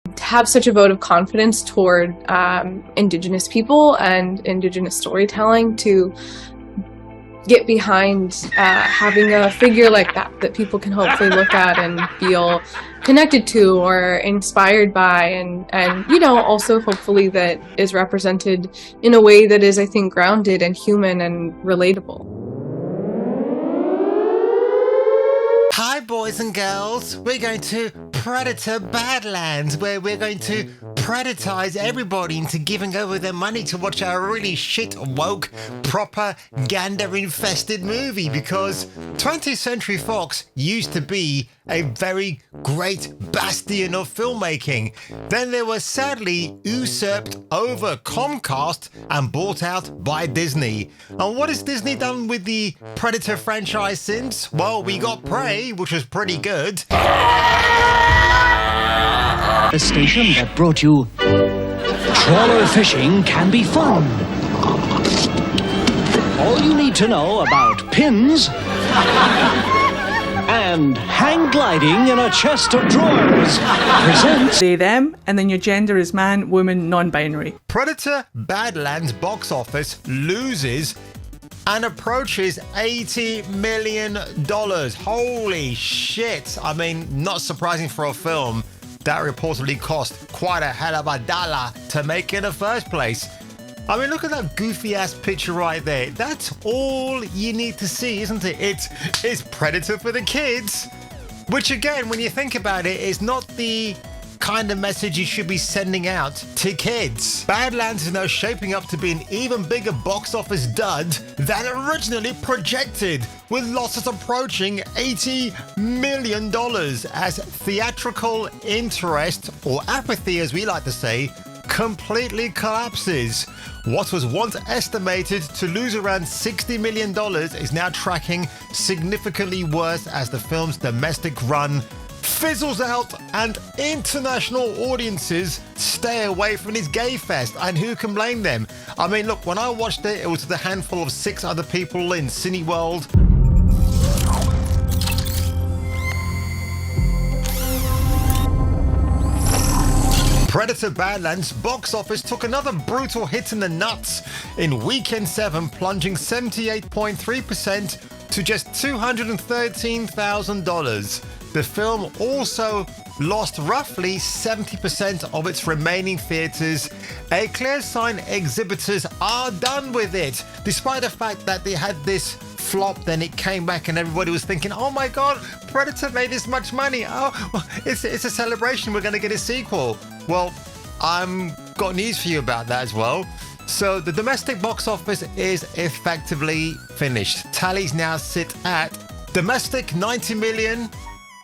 To have such a vote of confidence toward Indigenous people and Indigenous storytelling, to get behind having a figure like that people can hopefully look at and feel connected to or inspired by, and you know, also hopefully that is represented in a way that is, I think, grounded and human and relatable. Hi boys and girls, we're going to Predator Badlands, where we're going to predatize everybody into giving over their money to watch a really shit, woke, propaganda-infested movie, because 20th Century Fox used to be a very great bastion of filmmaking. Then they were sadly usurped over Comcast and bought out by Disney. And what has Disney done with the Predator franchise since? Well, we got Prey, which was pretty good. A station that brought you trawler fishing can be fun. All you need to know about pins and hang gliding in a chest of drawers presents they, them, and then your gender is man, woman, non-binary. Predator Badlands box office loses and approaches $80 million. Holy shit. I mean, not surprising for a film that reportedly cost quite a hell of a dollar to make in the first place. I mean, look at that goofy ass picture right there. That's all you need to see, isn't it? It's Predator for the kids. Which again, when you think about it, is not the kind of message you should be sending out to kids. Badlands is now shaping up to be an even bigger box office dud than originally projected, with losses approaching $80 million as theatrical interest, or apathy as we like to say, completely collapses. What was once estimated to lose around $60 million is now tracking significantly worse as the film's domestic run fizzles out and international audiences stay away from this gay fest. And who can blame them? I mean, look, when I watched it, it was with a handful of 6 other people in Cineworld. Predator Badlands box office took another brutal hit in the nuts in weekend 7, plunging 78.3% to just $213,000. The film also lost roughly 70% of its remaining theaters, a clear sign exhibitors are done with it. Despite the fact that they had this flop, then it came back and everybody was thinking, oh my god, Predator made this much money. Oh, it's a celebration, we're going to get a sequel. Well, I've got news for you about that as well. So the domestic box office is effectively finished. Tallies now sit at domestic 90 million,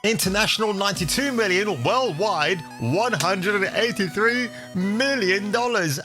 international 92 million, worldwide $183 million.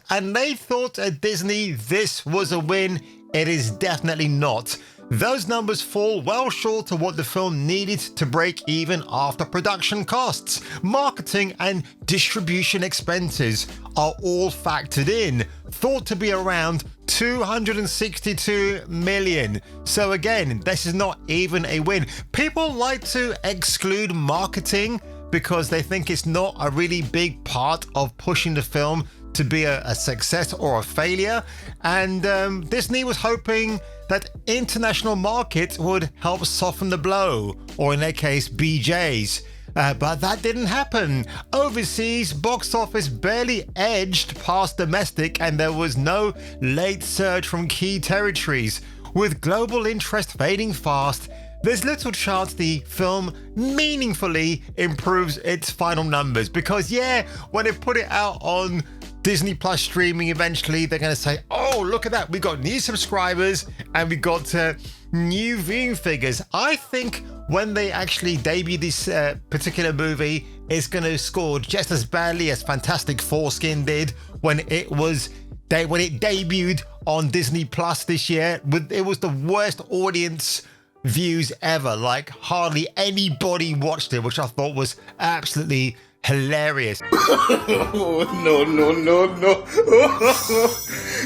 And they thought at Disney this was a win. It is definitely not. Those numbers fall well short of what the film needed to break even after production costs, marketing and distribution expenses are all factored in, thought to be around $262 million. So again, this is not even a win. People like to exclude marketing because they think it's not a really big part of pushing the film to be a success or a failure. And Disney was hoping that international market would help soften the blow, or in their case, BJ's. But that didn't happen. Overseas box office barely edged past domestic, and there was no late surge from key territories. With global interest fading fast, there's little chance the film meaningfully improves its final numbers. Because yeah, when they put it out on Disney Plus streaming, eventually they're going to say, oh, look at that, we got new subscribers and we got new viewing figures. I think when they actually debut this particular movie, it's going to score just as badly as Fantastic Foreskin did when it debuted on Disney Plus this year. It was the worst audience views ever. Like hardly anybody watched it, which I thought was absolutely hilarious. Oh, no.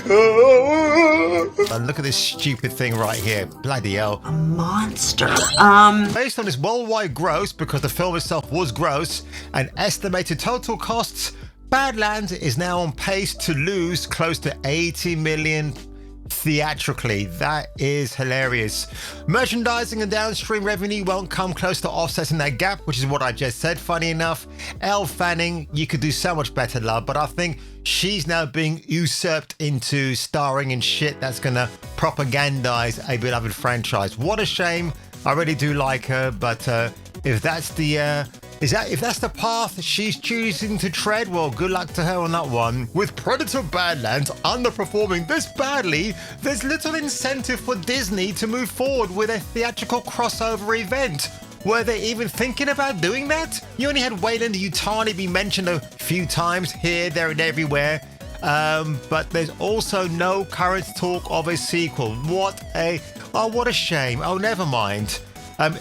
And look at this stupid thing right here. Bloody hell. A monster. Based on its worldwide gross, because the film itself was gross, and estimated total costs, Badlands is now on pace to lose close to 80 million theatrically. That is hilarious. Merchandising and downstream revenue won't come close to offsetting that gap, which is what I just said. Funny enough, Elle Fanning, you could do so much better, love, but I think she's now being usurped into starring in shit that's gonna propagandize a beloved franchise. What a shame. I really do like her, but if that's the if that's the path she's choosing to tread, well, good luck to her on that one. With Predator Badlands underperforming this badly, there's little incentive for Disney to move forward with a theatrical crossover event. Were they even thinking about doing that? You only had Wayland Yutani be mentioned a few times here, there, and everywhere. But there's also no current talk of a sequel. What a shame. Oh, never mind.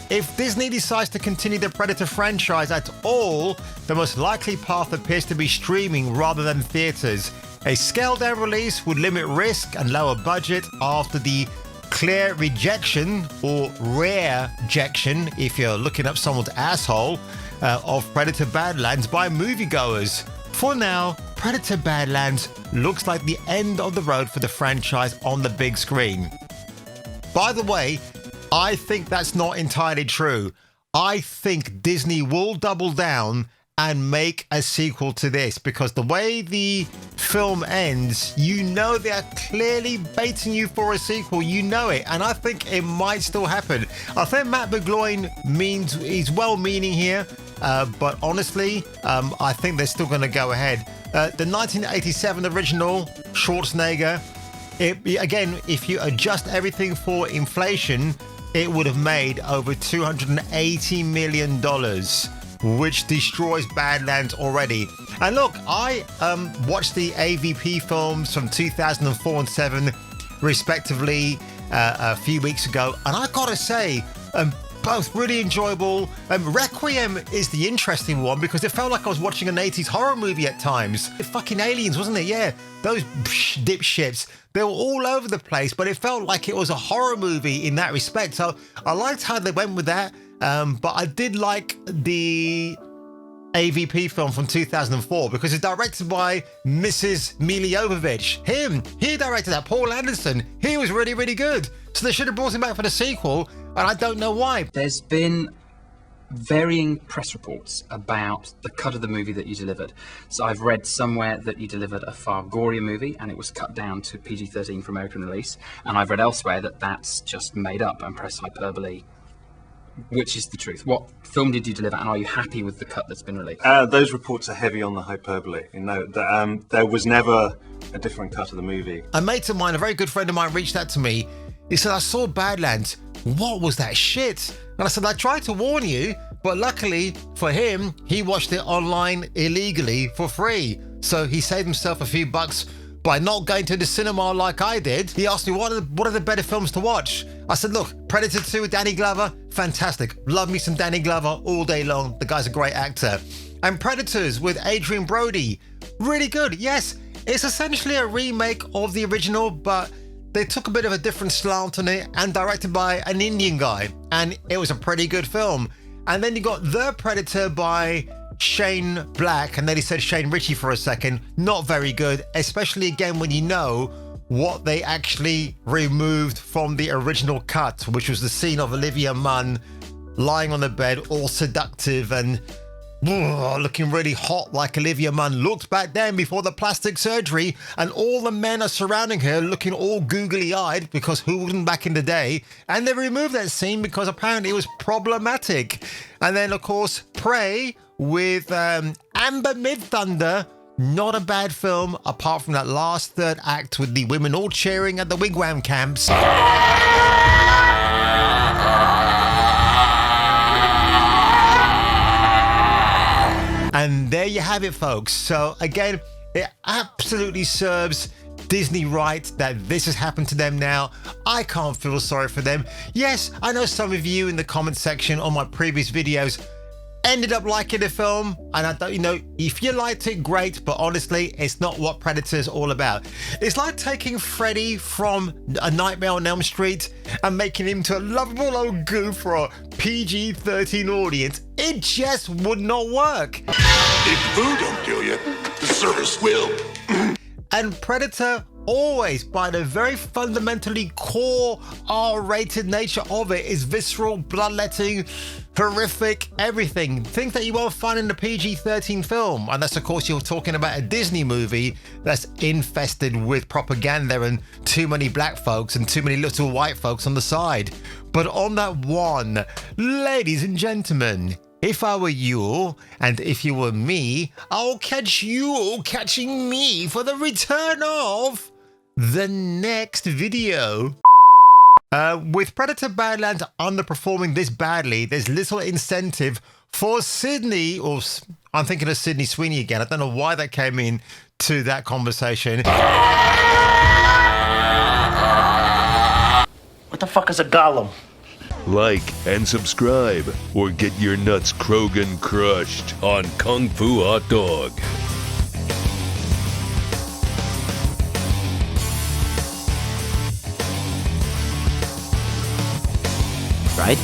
If Disney decides to continue the Predator franchise at all, the most likely path appears to be streaming rather than theaters. A scaled-down release would limit risk and lower budget after the clear rejection, or rare rejection if you're looking up someone's asshole, of Predator Badlands by moviegoers. For now, Predator Badlands looks like the end of the road for the franchise on the big screen. By the way, I think that's not entirely true. I think Disney will double down and make a sequel to this, because the way the film ends, you know they are clearly baiting you for a sequel. You know it, and I think it might still happen. I think Matt McGloin he's well-meaning here, but honestly, I think they're still going to go ahead. The 1987 original, Schwarzenegger, again, if you adjust everything for inflation, it would have made over $280 million, which destroys Badlands already. And look, I watched the AVP films from 2004 and 7, respectively, a few weeks ago, and I gotta say, both really enjoyable. Requiem is the interesting one because it felt like I was watching an 80s horror movie at times. Fucking aliens, wasn't it? Yeah, those dipshits. They were all over the place, but it felt like it was a horror movie in that respect. So I liked how they went with that. But I did like the AVP film from 2004 because it's directed by Mrs. Milla Jovovich. He directed that. Paul Anderson. He was really, really good. So they should have brought him back for the sequel, and I don't know why. There's been varying press reports about the cut of the movie that you delivered. So I've read somewhere that you delivered a far gorier movie and it was cut down to PG-13 for American release. And I've read elsewhere that that's just made up and press hyperbole. Which is the truth? What film did you deliver, and are you happy with the cut that's been released? Those reports are heavy on the hyperbole. You know, there was never a different cut of the movie. A mate of mine, a very good friend of mine, reached out to me. He said, I saw Badlands. What was that shit? And I said, I tried to warn you, but luckily for him, he watched it online illegally for free. So he saved himself a few bucks by not going to the cinema like I did. He asked me, what are the better films to watch? I said, look, Predator 2 with Danny Glover, fantastic. Love me some Danny Glover all day long. The guy's a great actor. And Predators with Adrian Brody, really good. Yes, it's essentially a remake of the original, but they took a bit of a different slant on it and directed by an Indian guy. And it was a pretty good film. And then you got The Predator by Shane Black, and then he said Shane Ritchie for a second. Not very good, especially again when you know what they actually removed from the original cut, which was the scene of Olivia Munn lying on the bed, all seductive and looking really hot like Olivia Munn looked back then before the plastic surgery, and all the men are surrounding her looking all googly-eyed, because who wouldn't back in the day? And they removed that scene because apparently it was problematic. And then, of course, Prey with Amber Midthunder. Not a bad film, apart from that last third act with the women all cheering at the wigwam camps. And there you have it, folks. So again, it absolutely serves Disney right that this has happened to them now. I can't feel sorry for them. Yes, I know some of you in the comment section on my previous videos ended up liking the film, and I don't, you know, if you liked it, great, but honestly, it's not what Predator is all about. It's like taking Freddy from A Nightmare on Elm Street and making him to a lovable old goof for a PG-13 audience. It just would not work. If food don't kill you, the service will. And Predator always, by the very fundamentally core R-rated nature of it, is visceral, bloodletting, horrific, everything. Things that you won't find in the PG-13 film. Unless, of course, you're talking about a Disney movie that's infested with propaganda and too many black folks and too many little white folks on the side. But on that one, ladies and gentlemen, if I were you, and if you were me, I'll catch you catching me for the return of the next video. With Predator Badlands underperforming this badly, there's little incentive for Sydney, or I'm thinking of Sydney Sweeney again. I don't know why that came in to that conversation. What the fuck is a golem? Like and subscribe, or get your nuts Krogan crushed on Kung Fu Hot Dog. Right?